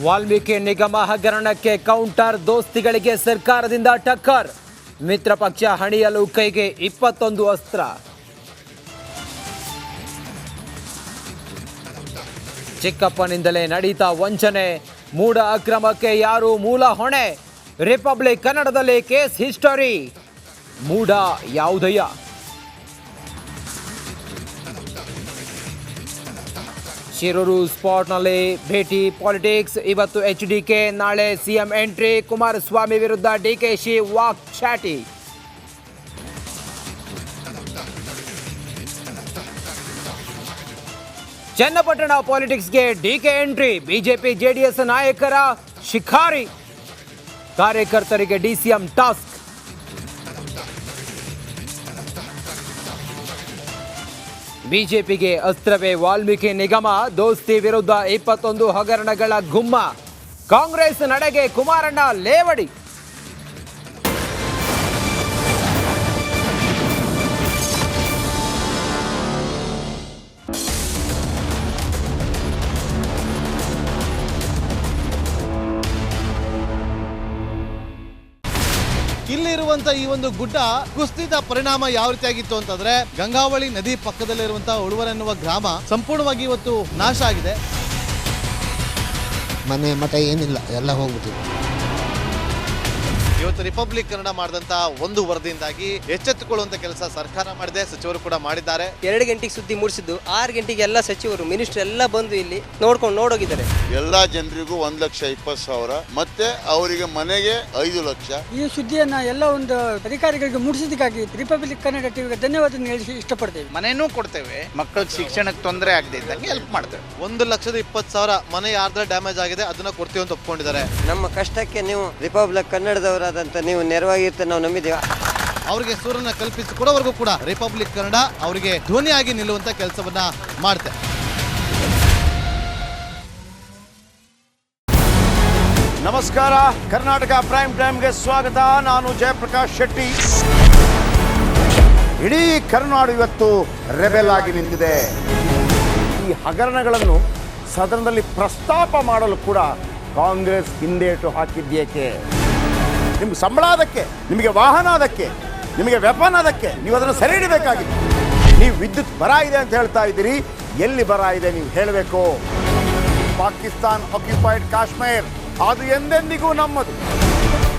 ವಾಲ್ಮೀಕಿ ನಿಗಮ ಹಗರಣಕ್ಕೆ ಕೌಂಟರ್, ದೋಸ್ತಿಗಳಿಗೆ ಸರ್ಕಾರದಿಂದ ಟಕ್ಕರ್, ಮಿತ್ರ ಪಕ್ಷ ಹಣಿಯಲು ಕೈಗೆ 21 ಅಸ್ತ್ರ. ಚಿಕ್ಕಪ್ಪನಿಂದಲೇ ನಡೀತಾ ವಂಚನೆ, ಮೂಢ ಅಕ್ರಮಕ್ಕೆ ಯಾರು ಮೂಲ ಹೊಣೆ, ರಿಪಬ್ಲಿಕ್ ಕನ್ನಡದಲ್ಲಿ ಕೇಸ್ ಹಿಸ್ಟರಿ. ಮೂಢ ಯಾವುದಯ್ಯ? ಶಿರೂರು ಸ್ಪಾಟ್ನಲ್ಲಿ ಭೇಟಿ, ಪಾಲಿಟಿಕ್ಸ್. ಇವತ್ತು HDK, ನಾಳೆ CM ಎಂಟ್ರಿ, ಕುಮಾರಸ್ವಾಮಿ ವಿರುದ್ಧ DKಶಿ ವಾಕ್ ಚಾಟಿ. ಚನ್ನಪಟ್ಟಣ ಪಾಲಿಟಿಕ್ಸ್ಗೆ DK ಎಂಟ್ರಿ, ಬಿಜೆಪಿ JDS ನಾಯಕರ ಶಿಖಾರಿ, ಕಾರ್ಯಕರ್ತರಿಗೆ DCM ಟಾಸ್ಕ್. ಬಿಜೆಪಿಗೆ ಅಸ್ತ್ರವೇ ವಾಲ್ಮೀಕಿ ನಿಗಮ, ದೋಸ್ತಿ ವಿರುದ್ಧ 21 ಹಗರಣಗಳ ಗುಮ್ಮ, ಕಾಂಗ್ರೆಸ್ ನಡೆಗೆ ಕುಮಾರಣ್ಣ ಲೇವಡಿ. ಇಲ್ಲಿರುವಂತ ಈ ಒಂದು ಗುಡ್ಡ ಕುಸಿದ ಪರಿಣಾಮ ಯಾವ ರೀತಿಯಾಗಿತ್ತು ಅಂತಂದ್ರೆ, ಗಂಗಾವಳಿ ನದಿ ಪಕ್ಕದಲ್ಲಿರುವಂತಹ ಉಳುವರ ಎನ್ನುವ ಗ್ರಾಮ ಸಂಪೂರ್ಣವಾಗಿ ಇವತ್ತು ನಾಶ ಆಗಿದೆ. ಮನೆ ಮಠ ಏನಿಲ್ಲ, ಎಲ್ಲ ಹೋಗ್ಬಿಟ್ಟಿದೆ. ಇವತ್ತು ರಿಪಬ್ಲಿಕ್ ಕನ್ನಡ ಮಾಡಿದಂತ ಒಂದು ವರದಿಯಿಂದಾಗಿ ಎಚ್ಚೆತ್ತುಕೊಳ್ಳುವಂತ ಕೆಲಸ ಸರ್ಕಾರ ಮಾಡಿದೆ, ಸಚಿವರು ಕೂಡ ಮಾಡಿದ್ದಾರೆ. 2 ಗಂಟೆಗೆ ಸುದ್ದಿ ಮೂಡಿಸಿದ್ದು 6 ಗಂಟೆಗೆ ಎಲ್ಲ ಸಚಿವರು ಮಿನಿಸ್ಟರ್ ಎಲ್ಲ ಬಂದು ಇಲ್ಲಿ ನೋಡೋಗಿದ್ದಾರೆ. ಎಲ್ಲಾ ಜನರಿಗೂ 1,20,000 ಮತ್ತೆ ಅವರಿಗೆ ಮನೆಗೆ 5 ಲಕ್ಷ. ಈ ಸುದ್ದಿಯನ್ನ ಎಲ್ಲ ಒಂದು ಅಧಿಕಾರಿಗಳಿಗೆ ಮೂಡಿಸಿದ್ದಕ್ಕಾಗಿ ರಿಪಬ್ಲಿಕ್ ಕನ್ನಡ ಟಿವಿಗೆ ಧನ್ಯವಾದ ಹೇಳಿ ಇಷ್ಟಪಡ್ತೇವೆ. ಮನೆಯೂ ಕೊಡ್ತೇವೆ, ಮಕ್ಕಳ ಶಿಕ್ಷಣಕ್ಕೆ ತೊಂದರೆ ಆಗದೆ ಇದ್ದಂಗೆ ಹೆಲ್ಪ್ ಮಾಡ್ತೇವೆ. 1,20,000 ಮನೆ ಯಾರ್ದ್ರ ಡ್ಯಾಮೇಜ್ ಆಗಿದೆ ಅದನ್ನ ಕೊಡ್ತೀವಿ ಅಂತ ಒಪ್ಕೊಂಡಿದ್ದಾರೆ. ನಮ್ಮ ಕಷ್ಟಕ್ಕೆ ನೀವು ರಿಪಬ್ಲಿಕ್ ಕನ್ನಡದವರಾದಂತ ನೀವು ನೆರವಾಗಿರ್ತೀವಿ ನಾವು ನಂಬಿದ್ದೇವೆ. ಅವರಿಗೆ ಸೂರನ್ನ ಕಲ್ಪಿಸಿ ಕೊಡೋವರೆಗೂ ಕೂಡ ರಿಪಬ್ಲಿಕ್ ಕನ್ನಡ ಅವರಿಗೆ ಧ್ವನಿಯಾಗಿ ನಿಲ್ಲುವಂತ ಕೆಲಸವನ್ನ ಮಾಡುತ್ತೆ. ನಮಸ್ಕಾರ, ಕರ್ನಾಟಕ ಪ್ರೈಮ್ ಟೈಮ್ಗೆ ಸ್ವಾಗತ. ನಾನು ಜಯಪ್ರಕಾಶ್ ಶೆಟ್ಟಿ. ಇಡೀ ಕರ್ನಾಡು ಇವತ್ತು ರೆಬೆಲ್ ಆಗಿ ನಿಂತಿದೆ. ಈ ಹಗರಣಗಳನ್ನು ಸದನದಲ್ಲಿ ಪ್ರಸ್ತಾಪ ಮಾಡಲು ಕೂಡ ಕಾಂಗ್ರೆಸ್ ಹಿಂದೇಟು ಹಾಕಿದ್ದೇಕೆ? ನಿಮ್ಗೆ ಸಂಬಳ ಅದಕ್ಕೆ, ನಿಮಗೆ ವಾಹನ ಅದಕ್ಕೆ, ನಿಮಗೆ ವೆಪನ್ ಅದಕ್ಕೆ, ನೀವು ಅದನ್ನು ಸೆರೆ ಹಿಡಿಬೇಕಾಗಿತ್ತು. ನೀವು ವಿದ್ಯುತ್ ಬರ ಇದೆ ಅಂತ ಹೇಳ್ತಾ ಇದ್ದೀರಿ, ಎಲ್ಲಿ ಬರ ಇದೆ ನೀವು ಹೇಳಬೇಕು. ಪಾಕಿಸ್ತಾನ್ ಆಕ್ಯುಪೈಡ್ ಕಾಶ್ಮೀರ್ ಅದು ಎಂದೆಂದಿಗೂ ನಮ್ಮದು.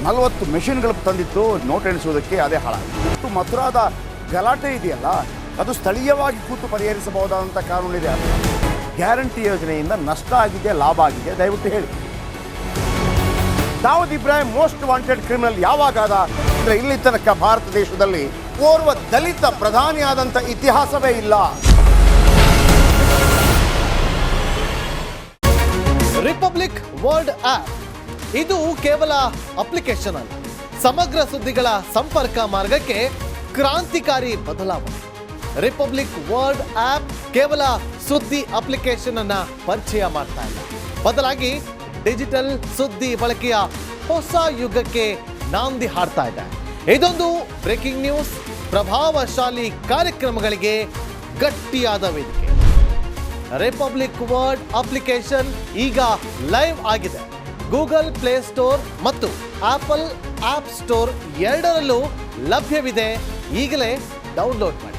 40 ಮೆಷಿನ್ಗಳು ತಂದಿತ್ತು ನೋಟ್ ಎಣಿಸುವುದಕ್ಕೆ, ಅದೇ ಹಾಳಾಗಿದೆ. ಮಥುರಾದ ಗಲಾಟೆ ಇದೆಯಲ್ಲ, ಅದು ಸ್ಥಳೀಯವಾಗಿ ಕೂತು ಪರಿಹರಿಸಬಹುದಾದಂಥ ಕಾನೂನಿದೆ. ಗ್ಯಾರಂಟಿ ಯೋಜನೆಯಿಂದ ನಷ್ಟ ಆಗಿದೆ, ಲಾಭ ಆಗಿದೆ, ದಯವಿಟ್ಟು ಹೇಳಿ. Dawood Ibrahim most wanted criminal ಯಾವಾಗಾದ ಅಂದರೆ, ಇಲ್ಲಿ ತನಕ ಭಾರತ ದೇಶದಲ್ಲಿ ಓರ್ವ ದಲಿತ ಪ್ರಧಾನಿಯಾದಂಥ ಇತಿಹಾಸವೇ ಇಲ್ಲ. ರಿಪಬ್ಲಿಕ್ ವರ್ಲ್ಡ್ ಆಪ್ ಇದು ಕೇವಲ ಅಪ್ಲಿಕೇಶನ್ ಅಲ್ಲ, ಸಮಗ್ರ ಸುದ್ದಿಗಳ ಸಂಪರ್ಕ ಮಾರ್ಗಕ್ಕೆ ಕ್ರಾಂತಿಕಾರಿ ಬದಲಾವಣೆ. ರಿಪಬ್ಲಿಕ್ ವರ್ಲ್ಡ್ ಆಪ್ ಕೇವಲ ಸುದ್ದಿ ಅಪ್ಲಿಕೇಶನ್ ಅನ್ನ ಪರಿಚಯ ಮಾಡ್ತಾ ಇಲ್ಲ, ಬದಲಾಗಿ ಡಿಜಿಟಲ್ ಸುದ್ದಿ ಬಳಕೆಯ ಹೊಸ ಯುಗಕ್ಕೆ ನಾಂದಿ ಹಾಡ್ತಾ ಇದೆ. ಇದೊಂದು ಬ್ರೇಕಿಂಗ್ ನ್ಯೂಸ್, ಪ್ರಭಾವಶಾಲಿ ಕಾರ್ಯಕ್ರಮಗಳಿಗೆ ಗಟ್ಟಿಯಾದ ವೇದಿಕೆ. ರಿಪಬ್ಲಿಕ್ ವರ್ಲ್ಡ್ ಅಪ್ಲಿಕೇಶನ್ ಈಗ ಲೈವ್ ಆಗಿದೆ. ಗೂಗಲ್ ಪ್ಲೇ ಸ್ಟೋರ್ ಮತ್ತು ಆಪಲ್ ಆಪ್ ಸ್ಟೋರ್ ಎರಡರಲ್ಲೂ ಲಭ್ಯವಿದೆ. ಈಗಲೇ ಡೌನ್ಲೋಡ್ ಮಾಡಿ.